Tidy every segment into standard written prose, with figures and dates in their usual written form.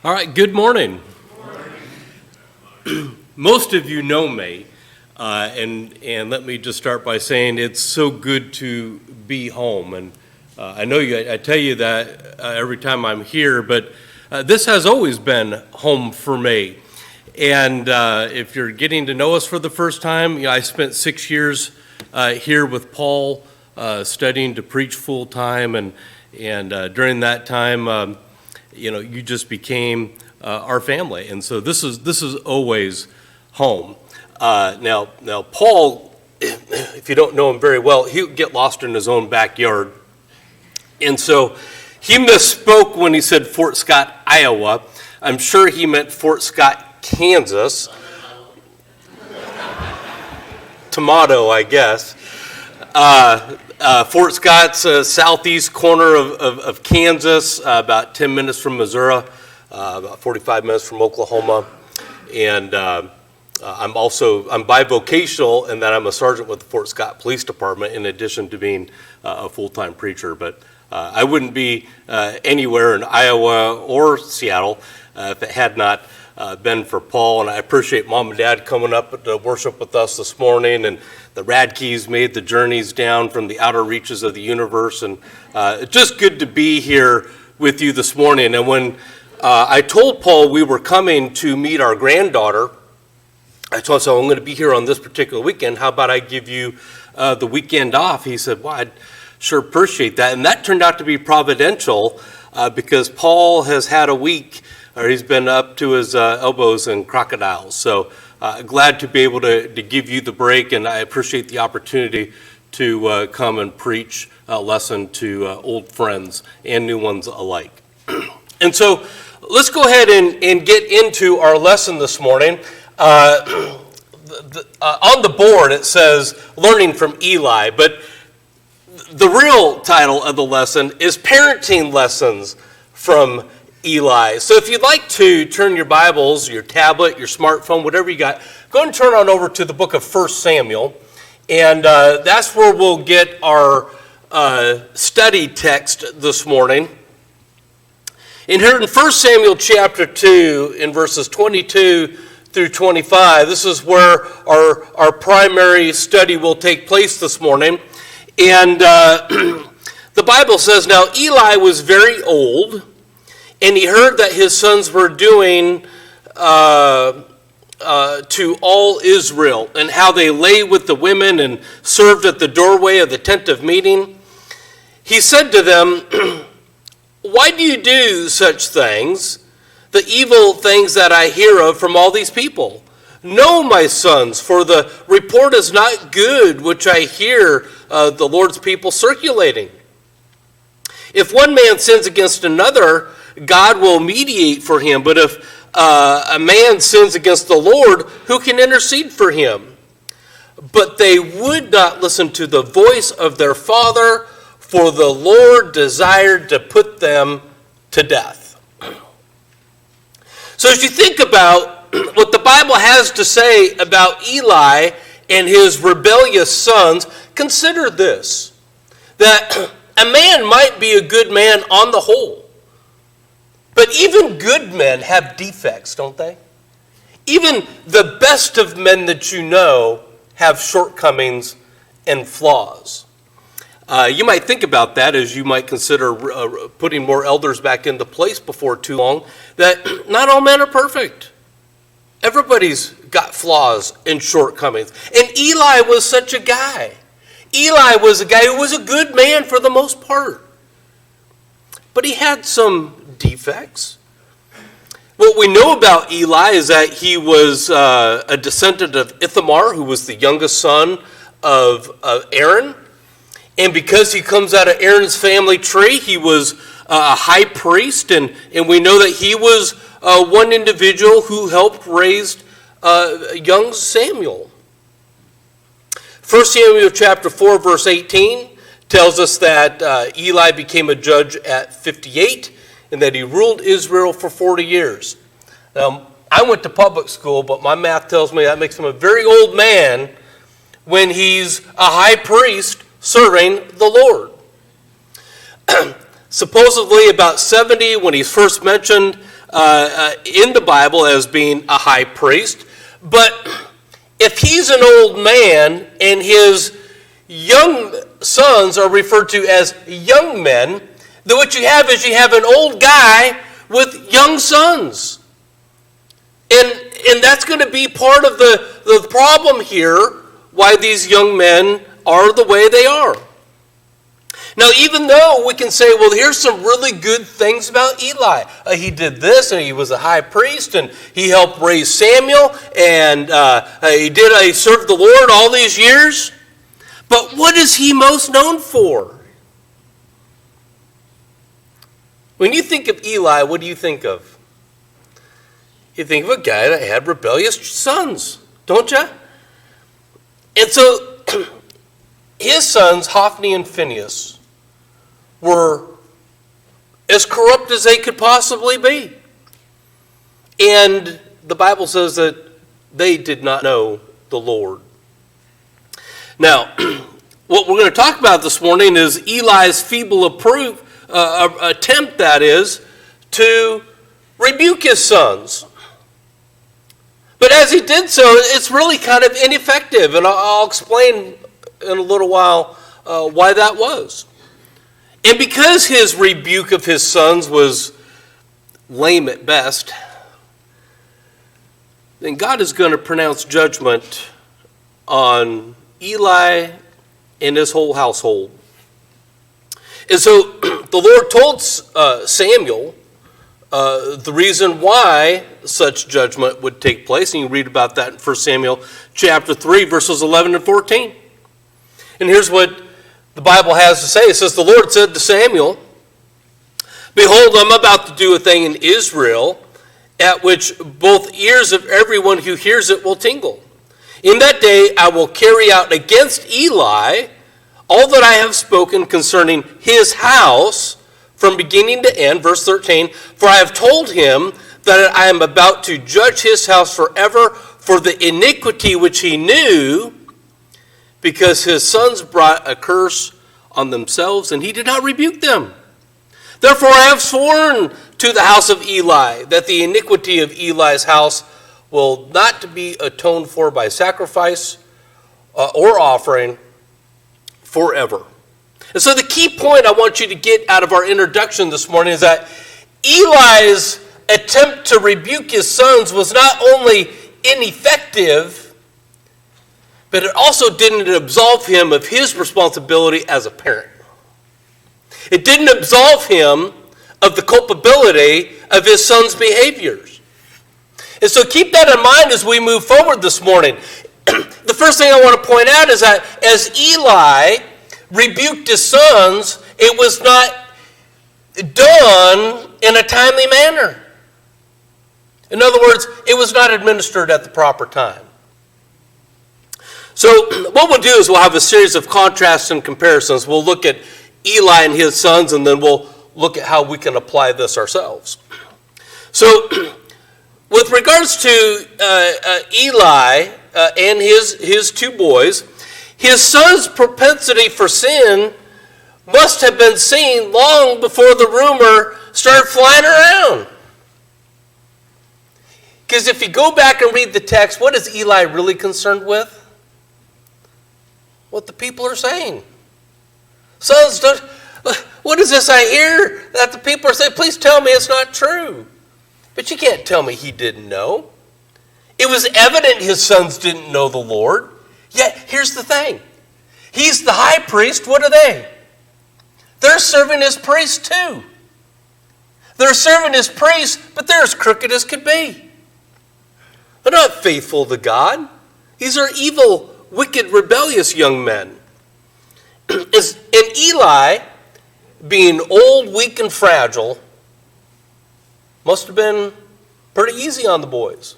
All right, good morning. Most of you know me, and let me just start by saying it's so good to be home. And I know I tell you that every time I'm here, but this has always been home for me. And if you're getting to know us for the first time, I spent 6 years here with Paul, studying to preach full time, and during that time, you just became our family, and so this is always home. Now, Paul, if you don't know him very well, he'll get lost in his own backyard, and so he misspoke when he said Fort Scott, Iowa. I'm sure he meant Fort Scott, Kansas. Tomato, I guess. Fort Scott's southeast corner of Kansas, about 10 minutes from Missouri, about 45 minutes from Oklahoma. And I'm bivocational in that I'm a sergeant with the Fort Scott Police Department in addition to being a full-time preacher. But I wouldn't be anywhere in Iowa or Seattle if it had not been for Paul. And I appreciate Mom and Dad coming up to worship with us this morning, and the Radkeys made the journeys down from the outer reaches of the universe, and it's just good to be here with you this morning. And when I told Paul we were coming to meet our granddaughter, I told him, so I'm going to be here on this particular weekend. How about I give you the weekend off? He said, well, I'd sure appreciate that. And that turned out to be providential because Paul has had a week, or he's been up to his elbows in crocodiles. So glad to be able to give you the break, and I appreciate the opportunity to come and preach a lesson to old friends and new ones alike. And so let's go ahead and get into our lesson this morning. On the board it says Learning from Eli, but the real title of the lesson is Parenting Lessons from Eli. So if you'd like to turn your Bibles, your tablet, your smartphone, whatever you got, go ahead and turn on over to the book of 1 Samuel. And that's where we'll get our study text this morning. And here in 1 Samuel chapter 2, in verses 22 through 25, this is where our primary study will take place this morning. And the Bible says, now Eli was very old, and he heard that his sons were doing to all Israel, and how they lay with the women and served at the doorway of the tent of meeting. He said to them, why do you do such things, the evil things that I hear of from all these people? No, my sons, for the report is not good which I hear the Lord's people circulating. If one man sins against another, God will mediate for him. But if a man sins against the Lord, who can intercede for him? But they would not listen to the voice of their father, for the Lord desired to put them to death. So as you think about what the Bible has to say about Eli and his rebellious sons, consider this, that a man might be a good man on the whole, but even good men have defects, don't they? Even the best of men that you know have shortcomings and flaws. You might think about that as you might consider putting more elders back into place before too long, that not all men are perfect. Everybody's got flaws and shortcomings. And Eli was such a guy. Eli was a guy who was a good man for the most part. But he had some defects. What we know about Eli is that he was a descendant of Ithamar, who was the youngest son of Aaron. And because he comes out of Aaron's family tree, he was a high priest. And we know that he was one individual who helped raise young Samuel. 1 Samuel chapter 4, verse 18 tells us that Eli became a judge at 58 and that he ruled Israel for 40 years. Now, I went to public school, but my math tells me that makes him a very old man when he's a high priest serving the Lord. Supposedly about 70 when he's first mentioned in the Bible as being a high priest. But if he's an old man and his young sons are referred to as young men, then what you have is you have an old guy with young sons. And that's going to be part of the problem here, why these young men are the way they are. Now, even though we can say, well, here's some really good things about Eli. He did this, and he was a high priest, and he helped raise Samuel, and he served the Lord all these years. But what is he most known for? When you think of Eli, what do you think of? You think of a guy that had rebellious sons, don't you? And so his sons, Hophni and Phinehas, were as corrupt as they could possibly be. And the Bible says that they did not know the Lord. Now, what we're going to talk about this morning is Eli's feeble attempt, that is, to rebuke his sons. But as he did so, it's really kind of ineffective, and I'll explain in a little while why that was. And because his rebuke of his sons was lame at best, then God is going to pronounce judgment on Eli and his whole household. And so the Lord told Samuel the reason why such judgment would take place, and you read about that in 1 Samuel chapter 3, verses 11 and 14. And here's what the Bible has to say. It says, the Lord said to Samuel, behold, I'm about to do a thing in Israel at which both ears of everyone who hears it will tingle. In that day I will carry out against Eli all that I have spoken concerning his house from beginning to end. Verse 13, for I have told him that I am about to judge his house forever for the iniquity which he knew, because his sons brought a curse on themselves, and he did not rebuke them. Therefore I have sworn to the house of Eli that the iniquity of Eli's house will not be atoned for by sacrifice or offering forever. And so the key point I want you to get out of our introduction this morning is that Eli's attempt to rebuke his sons was not only ineffective, but it also didn't absolve him of his responsibility as a parent. It didn't absolve him of the culpability of his son's behaviors. And so keep that in mind as we move forward this morning. The first thing I want to point out is that as Eli rebuked his sons, it was not done in a timely manner. In other words, it was not administered at the proper time. So what we'll do is we'll have a series of contrasts and comparisons. We'll look at Eli and his sons, and then we'll look at how we can apply this ourselves. So with regards to Eli and his two boys, his son's propensity for sin must have been seen long before the rumor started flying around. Because if you go back and read the text, what is Eli really concerned with? What the people are saying. Sons, what is this I hear that the people are saying? Please tell me it's not true. But you can't tell me he didn't know. It was evident his sons didn't know the Lord. Yet, here's the thing. He's the high priest. What are they? They're serving as priests too. They're serving as priests, but they're as crooked as could be. They're not faithful to God. These are evil, wicked, rebellious young men. And Eli, being old, weak, and fragile, must have been pretty easy on the boys.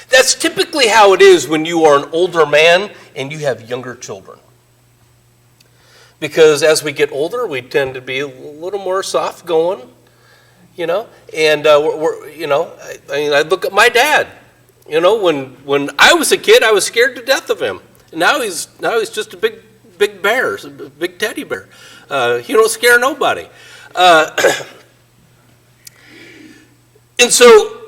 That's typically how it is when you are an older man and you have younger children. Because as we get older, we tend to be a little more soft going, And I look at my dad. When I was a kid, I was scared to death of him. Now he's just a big bear, a big teddy bear. He don't scare nobody. And so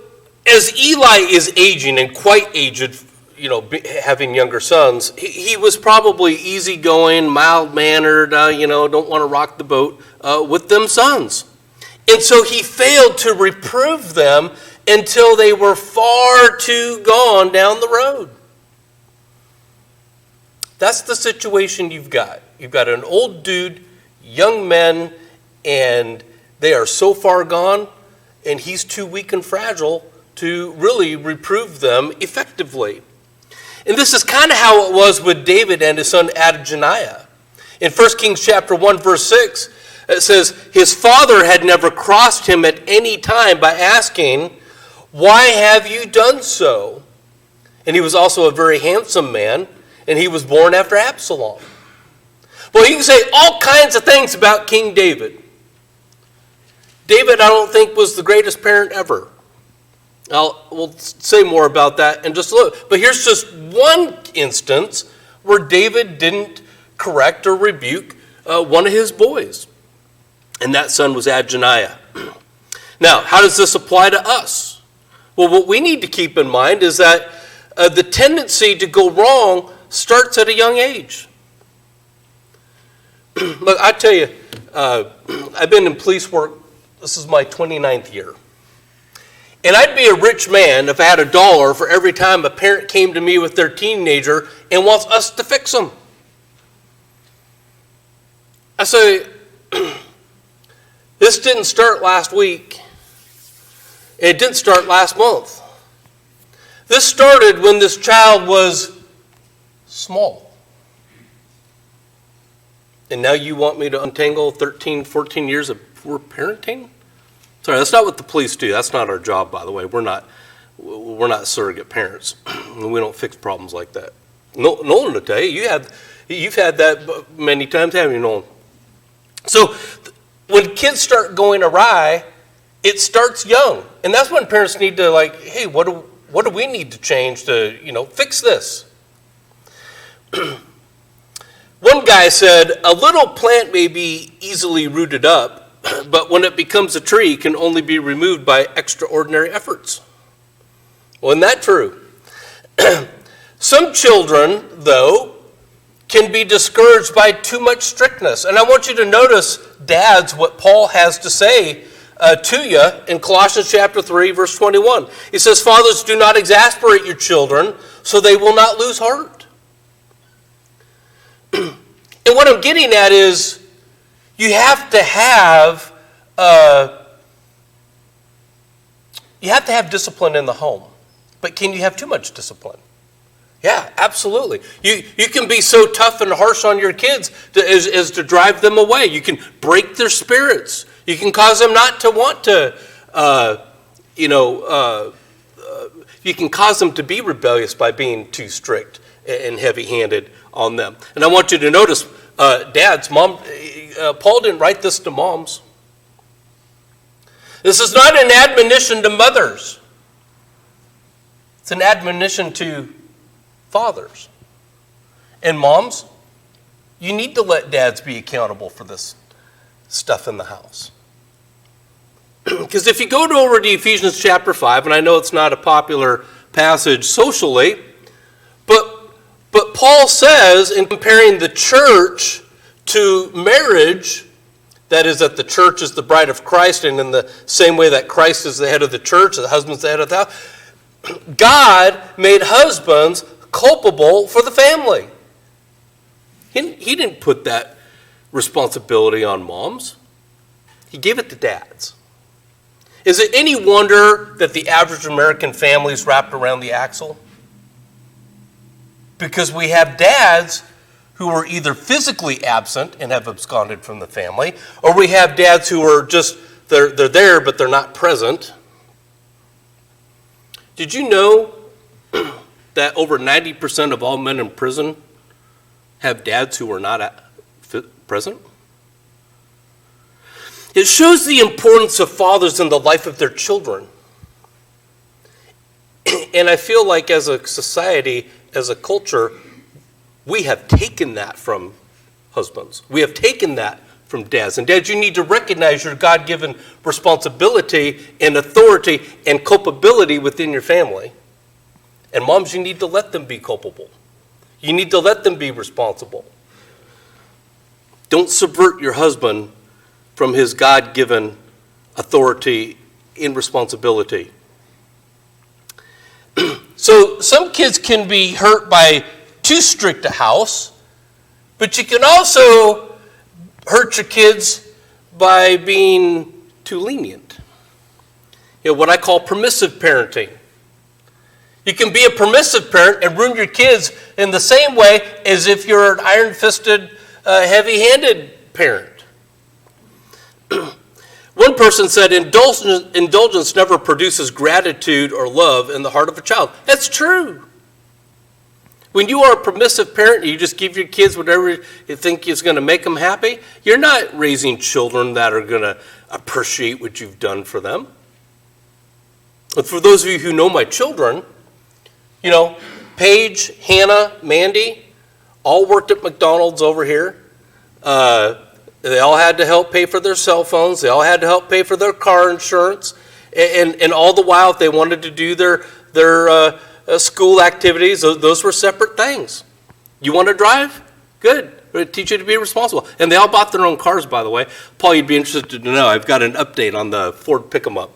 as Eli is aging and quite aged, having younger sons, he was probably easygoing, mild-mannered, don't want to rock the boat with them sons. And so he failed to reprove them until they were far too gone down the road. That's the situation you've got. You've got an old dude, young men, and they are so far gone, and he's too weak and fragile to really reprove them effectively. And this is kind of how it was with David and his son Adonijah. In 1 Kings chapter 1, verse 6, it says, his father had never crossed him at any time by asking, why have you done so? And he was also a very handsome man, and he was born after Absalom. Well, you can say all kinds of things about King David. David, I don't think, was the greatest parent ever. We'll say more about that in just a little. But here's just one instance where David didn't correct or rebuke one of his boys. And that son was Adonijah. Now, how does this apply to us? Well, what we need to keep in mind is that the tendency to go wrong starts at a young age. Look, I tell you, I've been in police work. This is my 29th year. And I'd be a rich man if I had $1 for every time a parent came to me with their teenager and wants us to fix them. I say, this didn't start last week. It didn't start last month. This started when this child was small. And now you want me to untangle 13, 14 years of poor parenting? Sorry, that's not what the police do. That's not our job, by the way. We're not surrogate parents. We don't fix problems like that. Nolan will tell you, you've had that many times, haven't you, Nolan? So when kids start going awry, it starts young. And that's when parents need to hey, what do we need to change to, fix this? One guy said, a little plant may be easily rooted up, but when it becomes a tree, it can only be removed by extraordinary efforts. Well, isn't that true? Some children, though, can be discouraged by too much strictness. And I want you to notice, dads, what Paul has to say to you in Colossians chapter 3, verse 21. He says, fathers, do not exasperate your children, so they will not lose heart. And what I'm getting at is, you have to have discipline in the home. But can you have too much discipline? Yeah, absolutely. You can be so tough and harsh on your kids as to drive them away. You can break their spirits. You can cause them not to want to, you can cause them to be rebellious by being too strict and heavy-handed on them. And I want you to notice, dads, mom, Paul didn't write this to moms. This is not an admonition to mothers. It's an admonition to fathers. And moms, you need to let dads be accountable for this stuff in the house. Because if you go over to Ephesians chapter 5, and I know it's not a popular passage socially, but Paul says, in comparing the church to marriage, that is, that the church is the bride of Christ, and in the same way that Christ is the head of the church, the husband's the head of the house, God made husbands culpable for the family. He didn't put that responsibility on moms. He gave it to dads. Is it any wonder that the average American family is wrapped around the axle? Because we have dads who are either physically absent and have absconded from the family, or we have dads who are just, they're there, but they're not present. Did you know that over 90% of all men in prison have dads who are not present? It shows the importance of fathers in the life of their children. And I feel like as a society, as a culture, We have taken that from husbands. We have taken that from dads. And dads, you need to recognize your God-given responsibility and authority and culpability within your family. And moms, you need to let them be culpable. You need to let them be responsible. Don't subvert your husband from his God-given authority and responsibility. So some kids can be hurt by too strict a house, but you can also hurt your kids by being too lenient. You know, what I call permissive parenting. You can be a permissive parent and ruin your kids in the same way as if you're an iron-fisted, heavy-handed parent. One person said, indulgence never produces gratitude or love in the heart of a child. That's true. When you are a permissive parent and you just give your kids whatever you think is going to make them happy, you're not raising children that are going to appreciate what you've done for them. And for those of you who know my children, you know, Paige, Hannah, Mandy, all worked at McDonald's over here. They all had to help pay for their cell phones. They all had to help pay for their car insurance. And all the while, if they wanted to do their school activities, those were separate things. You want to drive? Good. We'll teach you to be responsible. And they all bought their own cars, by the way. Paul, you'd be interested to know, I've got an update on the Ford Pick-em-up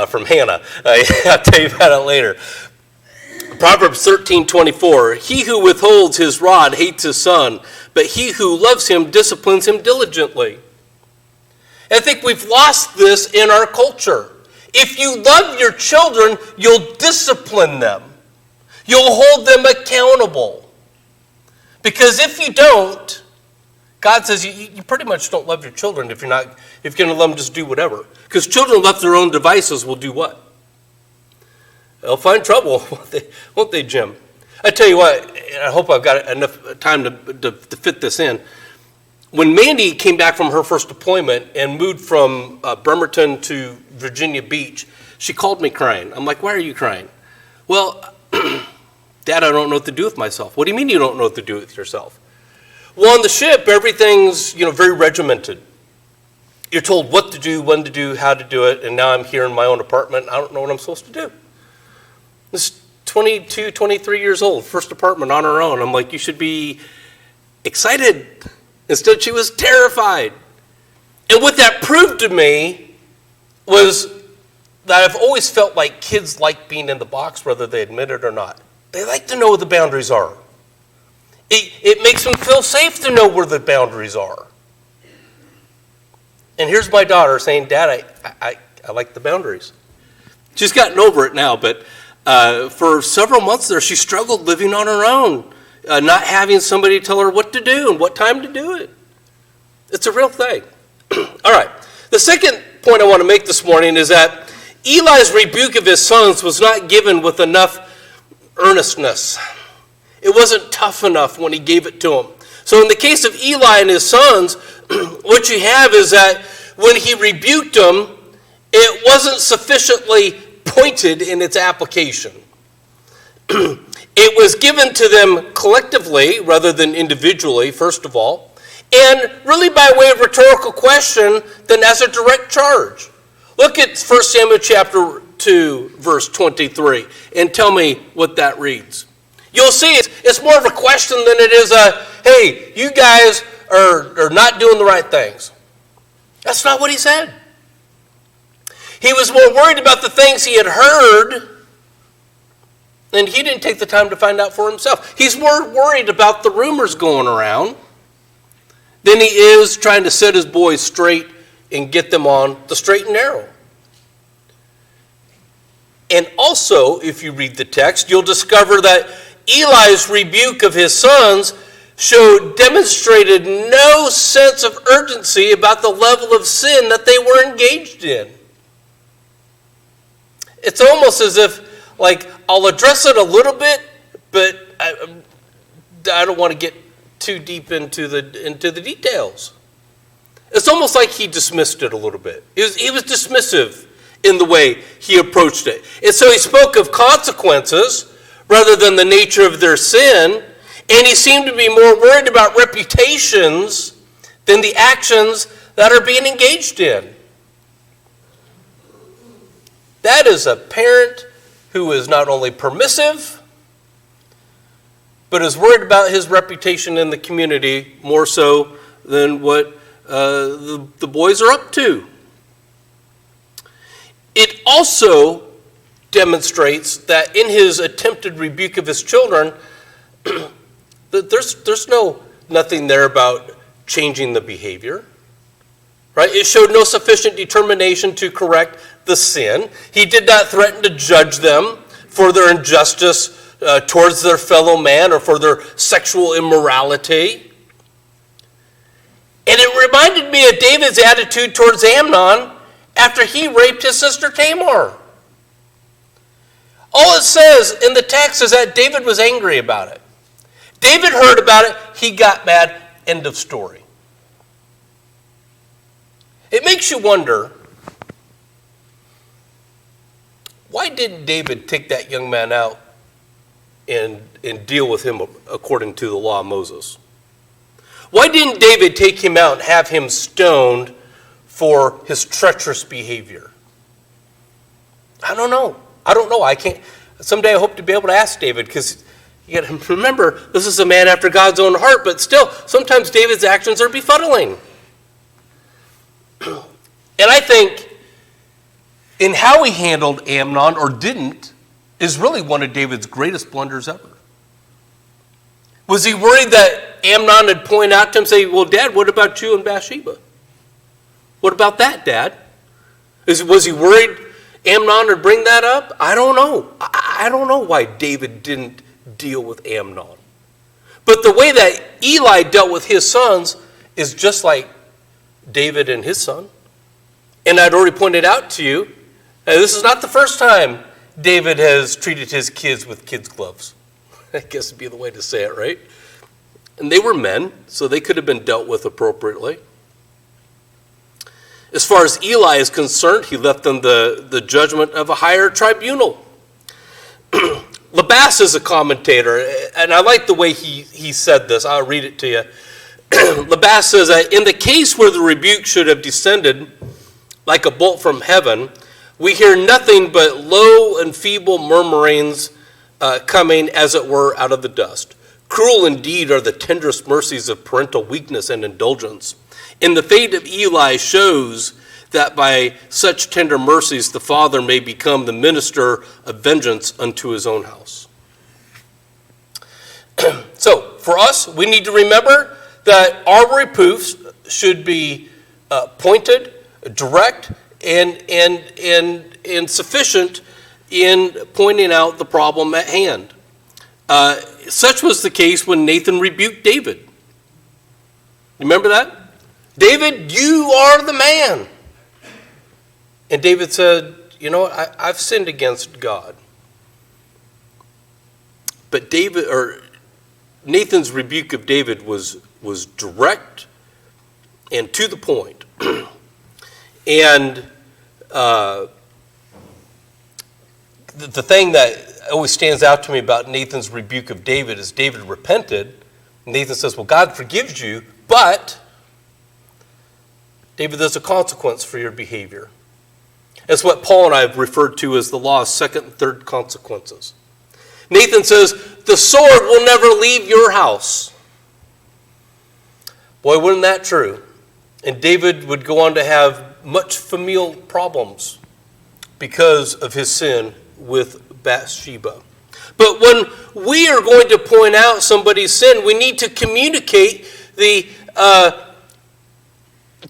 from Hannah. I'll tell you about it later. Proverbs 13:24, he who withholds his rod hates his son, but he who loves him disciplines him diligently. And I think we've lost this in our culture. If you love your children, you'll discipline them. You'll hold them accountable. Because if you don't, God says you pretty much don't love your children if you're going to let them just do whatever. Because children left to their own devices will do what? They'll find trouble, won't they, Jim? I tell you what, I hope I've got enough time to fit this in. When Mandy came back from her first deployment and moved from Bremerton to Virginia Beach, she called me crying. I'm like, why are you crying? Well, Dad, I don't know what to do with myself. What do you mean you don't know what to do with yourself? Well, on the ship, everything's very regimented. You're told what to do, when to do, how to do it, and now I'm here in my own apartment. I don't know what I'm supposed to do. This 22, 23 years old, first apartment on her own. I'm like, you should be excited. Instead, she was terrified. And what that proved to me was that I've always felt like kids like being in the box, whether they admit it or not. They like to know what the boundaries are. It makes them feel safe to know where the boundaries are. And here's my daughter saying, Dad, I like the boundaries. She's gotten over it now, but for several months there, she struggled living on her own, not having somebody tell her what to do and what time to do it. It's a real thing. All right. The second point I want to make this morning is that Eli's rebuke of his sons was not given with enough earnestness. It wasn't tough enough when he gave it to them. So in the case of Eli and his sons, what you have is that when he rebuked them, it wasn't sufficiently pointed in its application. It was given to them collectively rather than individually, first of all, and really by way of rhetorical question than as a direct charge. Look at 1 Samuel chapter 2, verse 23, and tell me what that reads. You'll see it's more of a question than it is a, hey, you guys are not doing the right things. That's not what he said. He was more worried about the things he had heard, and he didn't take the time to find out for himself. He's more worried about the rumors going around than he is trying to set his boys straight and get them on the straight and narrow. And also, if you read the text, you'll discover that Eli's rebuke of his sons demonstrated no sense of urgency about the level of sin that they were engaged in. It's almost as if, I'll address it a little bit, but I don't want to get too deep into the details. It's almost like he dismissed it a little bit. He was dismissive in the way he approached it. And so he spoke of consequences rather than the nature of their sin, And he seemed to be more worried about reputations than the actions that are being engaged in. That is a parent who is not only permissive, but is worried about his reputation in the community more so than what the boys are up to. It also demonstrates that in his attempted rebuke of his children, that there's nothing there about changing the behavior. Right? It showed no sufficient determination to correct the sin. He did not threaten to judge them for their injustice towards their fellow man or for their sexual immorality. And it reminded me of David's attitude towards Amnon after he raped his sister Tamar. All it says in the text is that David was angry about it. David heard about it, he got mad, end of story. It makes you wonder, why didn't David take that young man out and deal with him according to the law of Moses? Why didn't David take him out and have him stoned for his treacherous behavior? I don't know. I can't. Someday I hope to be able to ask David, because you got to remember, this is a man after God's own heart, but still, sometimes David's actions are befuddling. And I think in how he handled Amnon, or didn't, is really one of David's greatest blunders ever. Was he worried that Amnon would point out to him, say, well, Dad, what about you and Bathsheba? What about that, Dad? Was he worried Amnon would bring that up? I don't know. I don't know why David didn't deal with Amnon. But the way that Eli dealt with his sons is just like David and his son. And I'd already pointed out to you, this is not the first time David has treated his kids with kids' gloves. I guess would be the way to say it, right? And they were men, so they could have been dealt with appropriately. As far as Eli is concerned, he left them the judgment of a higher tribunal. Labass is a commentator, and I like the way he said this. I'll read it to you. Labass says that in the case where the rebuke should have descended like a bolt from heaven, we hear nothing but low and feeble murmurings coming, as it were, out of the dust. Cruel indeed are the tenderest mercies of parental weakness and indulgence. And the fate of Eli shows that by such tender mercies the father may become the minister of vengeance unto his own house. So, for us, we need to remember that our reproofs should be pointed, direct, and sufficient in pointing out the problem at hand. Such was the case when Nathan rebuked David. Remember that? David, you are the man. And David said, you know, I've sinned against God. But Nathan's rebuke of David was direct and to the point. And the thing that always stands out to me about Nathan's rebuke of David is David repented. Nathan says, well, God forgives you, but David, there's a consequence for your behavior. It's what Paul and I have referred to as the law of second and third consequences. Nathan says, the sword will never leave your house. Boy, wasn't that true? And David would go on to have much familial problems because of his sin with Bathsheba. But when we are going to point out somebody's sin, we need to communicate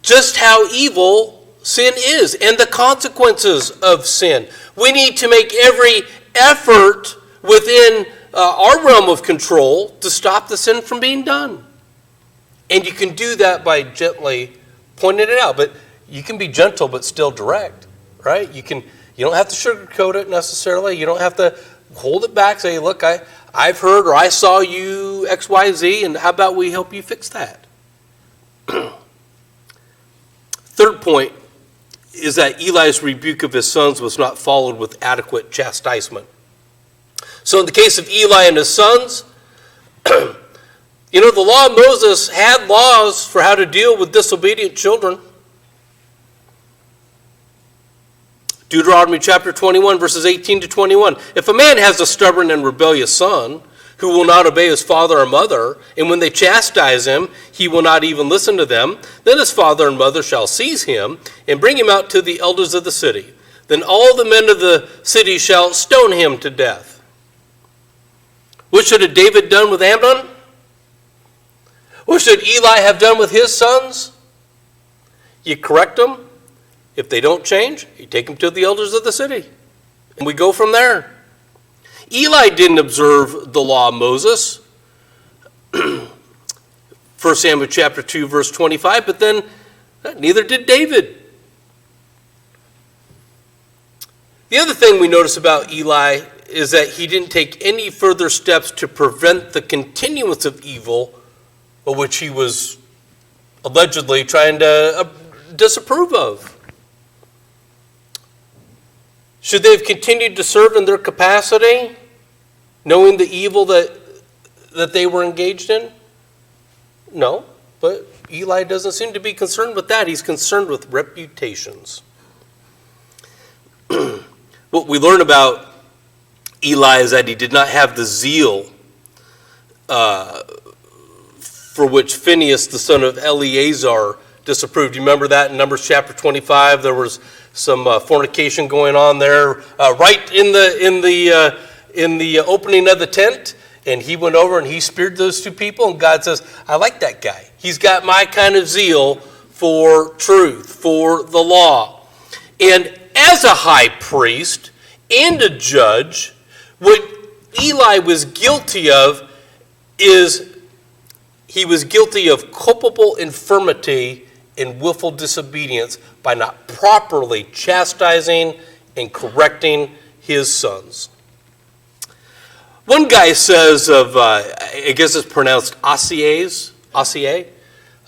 just how evil sin is and the consequences of sin. We need to make every effort within our realm of control to stop the sin from being done. And you can do that by gently pointing it out. But you can be gentle but still direct, right? You don't have to sugarcoat it necessarily. You don't have to hold it back, say, look, I've heard or I saw you X, Y, Z, and how about we help you fix that? Third point is that Eli's rebuke of his sons was not followed with adequate chastisement. So in the case of Eli and his sons, You know, the law of Moses had laws for how to deal with disobedient children. Deuteronomy chapter 21, verses 18 to 21. If a man has a stubborn and rebellious son who will not obey his father or mother, and when they chastise him, he will not even listen to them, then his father and mother shall seize him and bring him out to the elders of the city. Then all the men of the city shall stone him to death. What should have David done with Amnon? What should Eli have done with his sons? You correct them. If they don't change, you take them to the elders of the city. And we go from there. Eli didn't observe the law of Moses. 1 Samuel chapter 2, verse 25, but then neither did David. The other thing we notice about Eli is that he didn't take any further steps to prevent the continuance of evil, which he was allegedly trying to disapprove of. Should they have continued to serve in their capacity, knowing the evil that they were engaged in? No, but Eli doesn't seem to be concerned with that. He's concerned with reputations. What we learn about Eli is that he did not have the zeal for which Phinehas, the son of Eleazar, disapproved. You remember that in Numbers chapter 25? There was some fornication going on there, right in the opening of the tent, and he went over and he speared those two people. And God says, "I like that guy. He's got my kind of zeal for truth, for the law." And as a high priest and a judge, what Eli was guilty of is he was guilty of culpable infirmity and willful disobedience by not properly chastising and correcting his sons. One guy says of, I guess it's pronounced Acacia,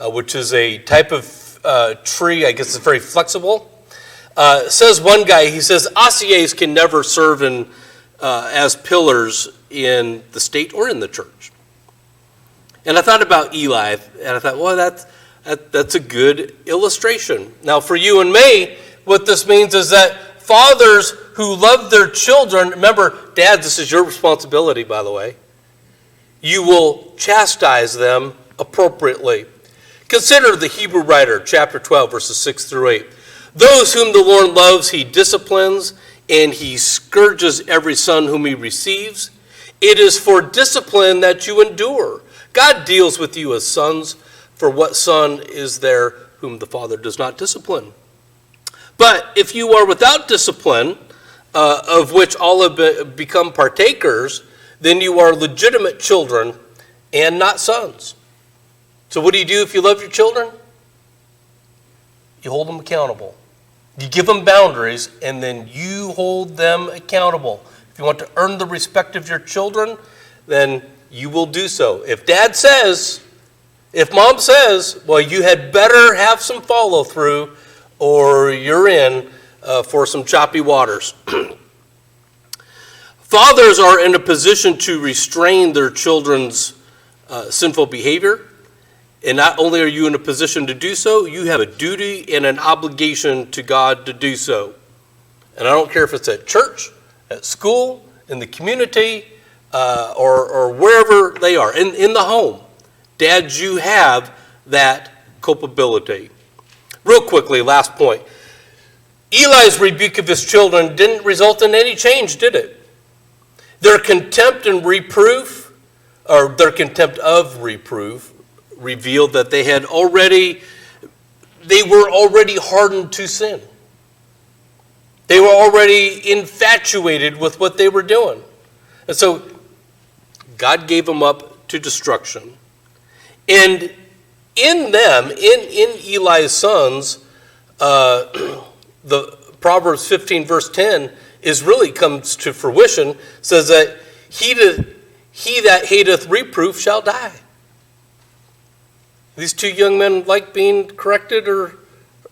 which is a type of tree, I guess it's very flexible. Says one guy, he says, Acacias can never serve as pillars in the state or in the church. And I thought about Eli, and I thought, well, that's a good illustration. Now, for you and me, what this means is that fathers who love their children, remember, dads, this is your responsibility, by the way. You will chastise them appropriately. Consider the Hebrew writer, chapter 12, verses 6 through 8. Those whom the Lord loves, he disciplines, and he scourges every son whom he receives. It is for discipline that you endure. God deals with you as sons. For what son is there whom the Father does not discipline? But if you are without discipline, of which all have become partakers, then you are legitimate children and not sons. So what do you do if you love your children? You hold them accountable. You give them boundaries, and then you hold them accountable. If you want to earn the respect of your children, then you will do so. If dad says, if mom says, well, you had better have some follow through or you're in for some choppy waters. Fathers are in a position to restrain their children's sinful behavior. And not only are you in a position to do so, you have a duty and an obligation to God to do so. And I don't care if it's at church, at school, in the community, or wherever they are, in the home. Dads, you have that culpability. Real quickly, last point. Eli's rebuke of his children didn't result in any change, did it? Their contempt and reproof, or their contempt of reproof, revealed that they were already hardened to sin. They were already infatuated with what they were doing. And so God gave them up to destruction. And in them, in Eli's sons, the Proverbs 15 verse 10 is really comes to fruition, says that he that hateth reproof shall die. These two young men like being corrected or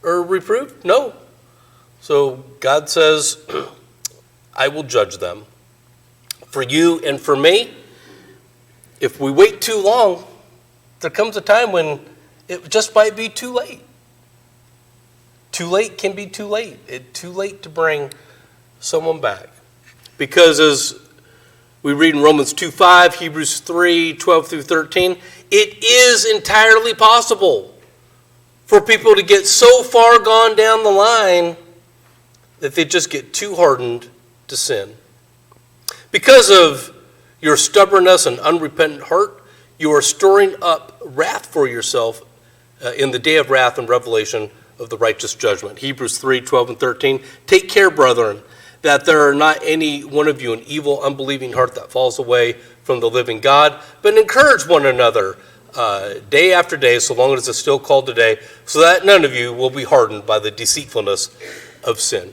reproved? No. So God says, I will judge them. For you and for me, if we wait too long, there comes a time when it just might be too late. Too late can be too late. It's too late to bring someone back. Because as we read in Romans 2:5, Hebrews 3:12 through 13, it is entirely possible for people to get so far gone down the line that they just get too hardened to sin. Because of your stubbornness and unrepentant heart, you are storing up wrath for yourself in the day of wrath and revelation of the righteous judgment. Hebrews 3:12 and 13, take care, brethren, that there are not any one of you an evil, unbelieving heart that falls away from the living God, but encourage one another day after day, so long as it's still called today, so that none of you will be hardened by the deceitfulness of sin.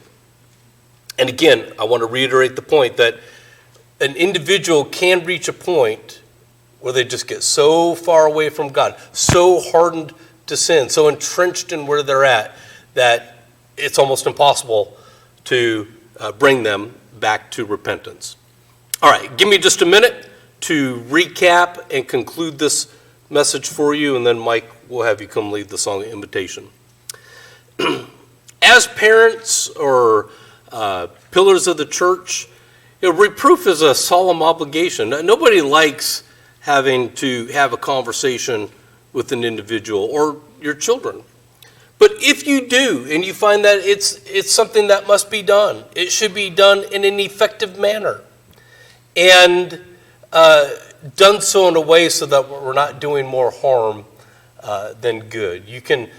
And again, I want to reiterate the point that an individual can reach a point where they just get so far away from God, so hardened to sin, so entrenched in where they're at, that it's almost impossible to bring them back to repentance. All right, give me just a minute to recap and conclude this message for you, and then Mike will have you come lead the song of invitation. As parents or pillars of the church, reproof is a solemn obligation. Nobody likes having to have a conversation with an individual or your children. But if you do, and you find that it's something that must be done, it should be done in an effective manner, and done so in a way so that we're not doing more harm than good. You can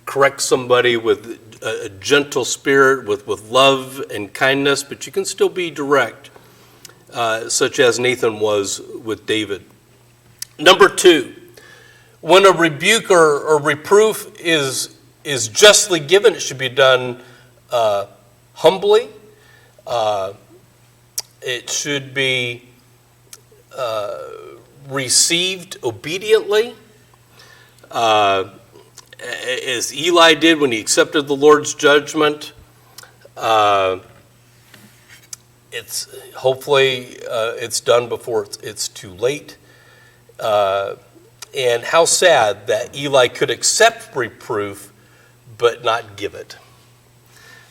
correct somebody with a gentle spirit, with love and kindness, but you can still be direct, such as Nathan was with David. Number 2, when a rebuke or reproof is justly given, it should be done humbly. It should be received obediently, as Eli did when he accepted the Lord's judgment. It's hopefully it's done before it's too late. And how sad that Eli could accept reproof but not give it.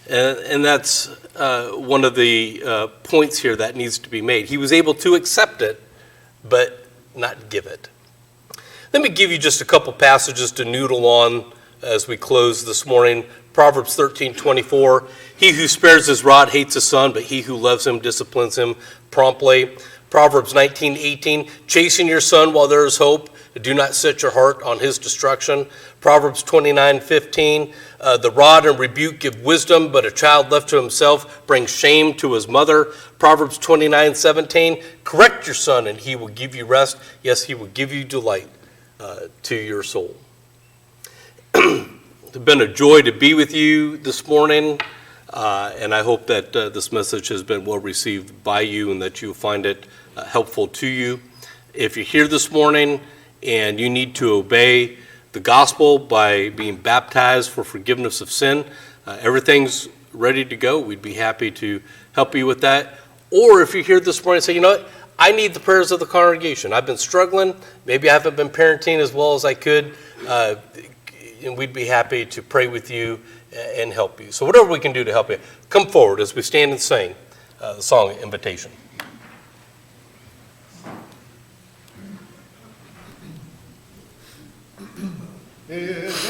And that's one of the points here that needs to be made. He was able to accept it, but not give it. Let me give you just a couple passages to noodle on as we close this morning. Proverbs 13:24, he who spares his rod hates his son, but he who loves him disciplines him promptly. Proverbs 19:18, chasten your son while there is hope. Do not set your heart on his destruction. Proverbs 29:15, the rod and rebuke give wisdom, but a child left to himself brings shame to his mother. Proverbs 29:17, correct your son and he will give you rest. Yes, he will give you delight to your soul. It's been a joy to be with you this morning, and I hope that this message has been well received by you and that you find it helpful to you. If you're here this morning and you need to obey the gospel by being baptized for forgiveness of sin, everything's ready to go. We'd be happy to help you with that. Or if you're here this morning and say, you know what, I need the prayers of the congregation. I've been struggling. Maybe I haven't been parenting as well as I could. And we'd be happy to pray with you and help you. So whatever we can do to help you, come forward as we stand and sing the song Invitation. It's